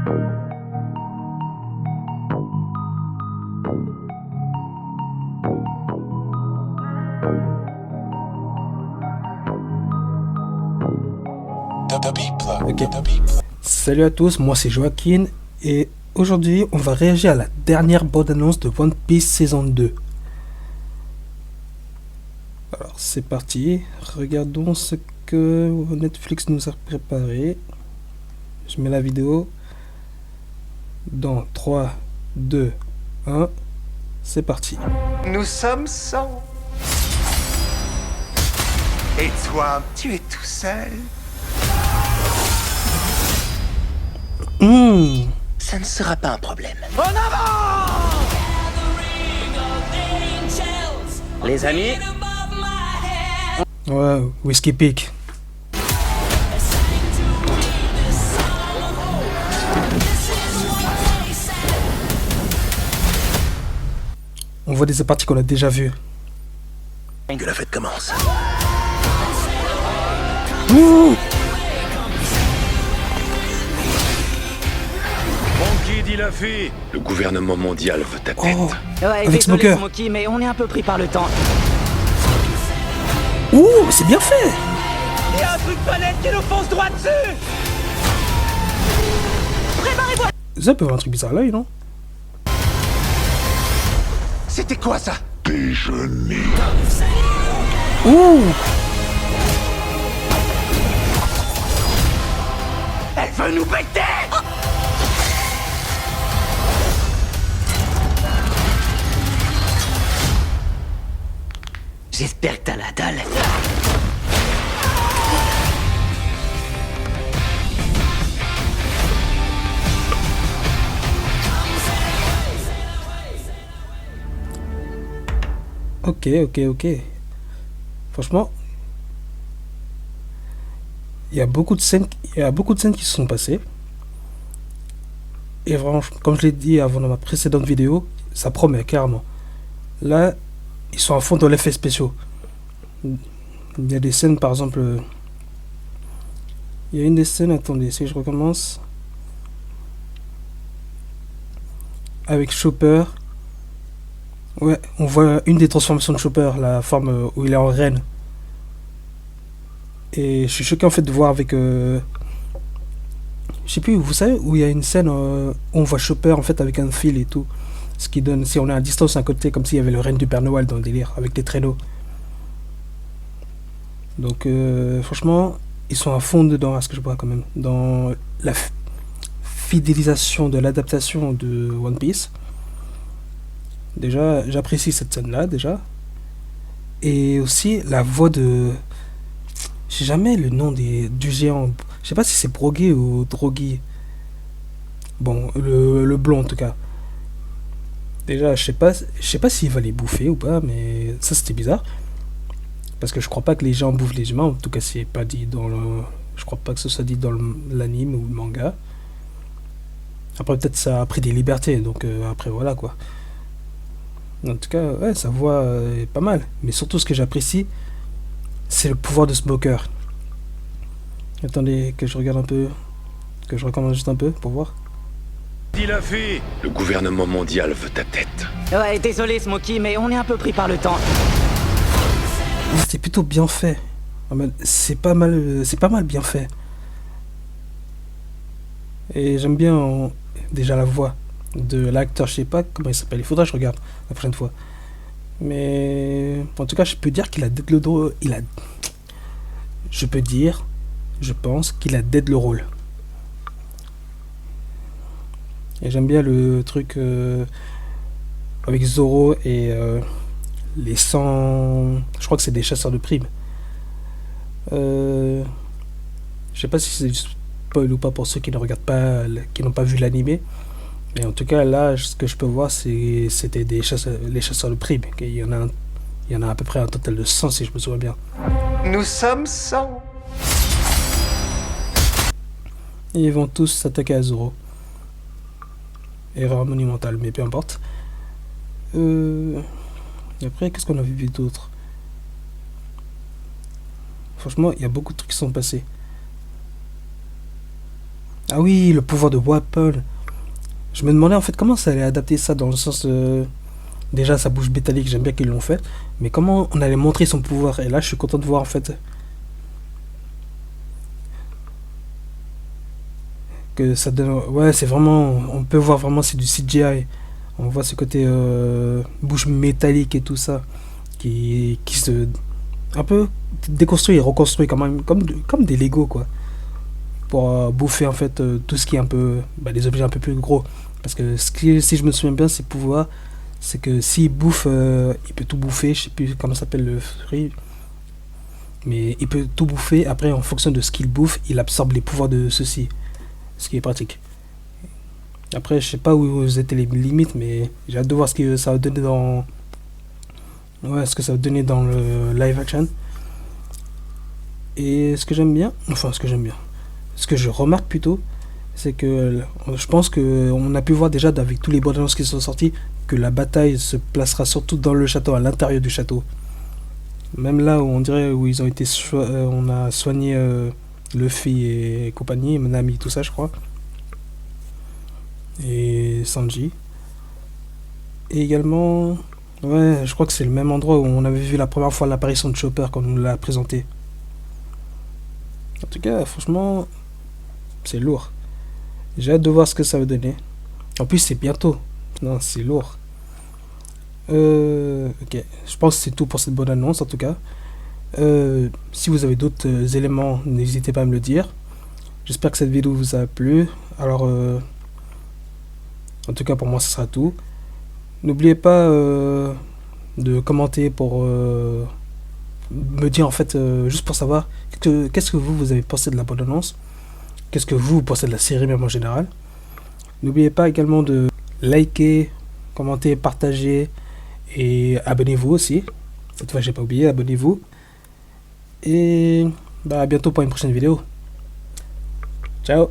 Ok. Salut à tous, moi c'est Joaquin et aujourd'hui on va réagir à la dernière bande-annonce de One Piece saison 2. Alors c'est parti, regardons ce que Netflix nous a préparé. Je mets la vidéo dans 3, 2, 1, c'est parti. Nous sommes 100. Et toi, tu es tout seul. Ça ne sera pas un problème. En avant! Les amis, Ouais, Whiskey Peak. On voit des parties qu'on a déjà vues. que la fête commence. Qui dit la fille? Le gouvernement mondial veut ta tête. Oh, Ouais, avec désolé Smoker. Smokey, mais on est un peu pris par le temps. Ouh, c'est bien fait. Il y a un truc palette qui nous fonce droit dessus. Ça peut avoir un truc bizarre là, non? C'était quoi ça? Ouh, Elle veut nous péter! J'espère que t'as la dalle. ok. Franchement, il y a beaucoup de scènes qui se sont passées. Et vraiment, comme je l'ai dit avant dans ma précédente vidéo, ça promet carrément. Là, ils sont à fond dans les effets spéciaux. Il y a des scènes, par exemple, il y a une des scènes, attendez, si je recommence, avec Chopper. Ouais, on voit une des transformations de Chopper, la forme où il est en reine. Et je suis choqué en fait de voir avec... je sais plus, vous savez, où il y a une scène où on voit Chopper en fait avec un fil et tout. Ce qui donne, si on est à distance à côté, comme s'il y avait le règne du Père Noël dans le délire, avec les traîneaux. Donc franchement, ils sont à fond dedans, à ce que je vois quand même. Dans la fidélisation de l'adaptation de One Piece. Déjà, j'apprécie cette scène-là, déjà. Et aussi, la voix de... Je sais jamais le nom du géant. Je sais pas si c'est Brogué ou Droguy. Bon, le blond en tout cas. Déjà, je sais pas s'il va les bouffer ou pas, mais ça c'était bizarre. Parce que je crois pas que les gens bouffent les humains. En tout cas, c'est pas dit dans le... Je crois pas que ce soit dit dans l'anime ou le manga. Après, peut-être ça a pris des libertés, donc après voilà quoi. En tout cas, ouais, sa voix est pas mal. Mais surtout, ce que j'apprécie, c'est le pouvoir de Smoker. Attendez, que je regarde un peu. Que je recommence juste un peu pour voir. Dit la fille? Le gouvernement mondial veut ta tête. Ouais, désolé Smokey, mais on est un peu pris par le temps. C'était plutôt bien fait. C'est pas mal bien fait. Et j'aime bien déjà la voix de l'acteur, je sais pas comment il s'appelle, il faudra que je regarde la prochaine fois. Mais en tout cas, je peux dire qu'il a dead le rôle. Je pense qu'il a dead le rôle. Et j'aime bien le truc avec Zoro et les 100... Je crois que c'est des chasseurs de primes. Je sais pas si c'est du spoil ou pas pour ceux qui ne regardent pas, qui n'ont pas vu l'animé. Mais en tout cas, là, ce que je peux voir, c'était les chasseurs de primes. Il y en a à peu près un total de 100, si je me souviens bien. Nous sommes 100. Et ils vont tous s'attaquer à Zoro. Erreur monumentale, mais peu importe. Et après, qu'est-ce qu'on a vu d'autre? Franchement, il y a beaucoup de trucs qui sont passés. Ah oui, le pouvoir de Weapon. Je me demandais en fait comment ça allait adapter ça dans le sens... déjà, sa bouche métallique, j'aime bien qu'ils l'ont fait. Mais comment on allait montrer son pouvoir. Et là, je suis content de voir en fait que ça donne... Ouais, c'est vraiment... On peut voir vraiment c'est du CGI. On voit ce côté bouche métallique et tout ça. Qui se... Un peu déconstruit et reconstruit quand même. Comme des Lego quoi. Pour bouffer en fait tout ce qui est un peu... Bah, les objets un peu plus gros. Parce que si je me souviens bien, ses pouvoirs... C'est que s'il bouffe, il peut tout bouffer. Je sais plus comment ça s'appelle le fruit. Mais il peut tout bouffer. Après, en fonction de ce qu'il bouffe, il absorbe les pouvoirs de ceci. Ce qui est pratique. Après, je sais pas où étaient les limites, mais j'ai hâte de voir ce que ça va donner dans... Ouais, ce que ça va donner dans le live action. Et ce que j'aime bien... Enfin, ce que j'aime bien. Ce que je remarque plutôt, c'est que je pense que on a pu voir déjà avec tous les bandes annonces qui sont sortis que la bataille se placera surtout dans le château, à l'intérieur du château. Même là où on dirait où ils ont été on a soigné Luffy et compagnie, Nami, tout ça je crois. Et Sanji. Et également, ouais, je crois que c'est le même endroit où on avait vu la première fois l'apparition de Chopper quand on nous l'a présenté. En tout cas, franchement, c'est lourd. J'ai hâte de voir ce que ça va donner. En plus, c'est bientôt. Non, c'est lourd. Ok, je pense que c'est tout pour cette bonne annonce en tout cas. Si vous avez d'autres éléments, n'hésitez pas à me le dire. J'espère que cette vidéo vous a plu. Alors, en tout cas pour moi, ce sera tout. N'oubliez pas de commenter pour me dire en fait, juste pour savoir qu'est-ce que vous avez pensé de la bonne annonce. Qu'est-ce que vous pensez de la série même en général. N'oubliez pas également de liker, commenter, partager et abonnez-vous aussi. Cette fois j'ai pas oublié, abonnez-vous. Et bah à bientôt pour une prochaine vidéo. Ciao.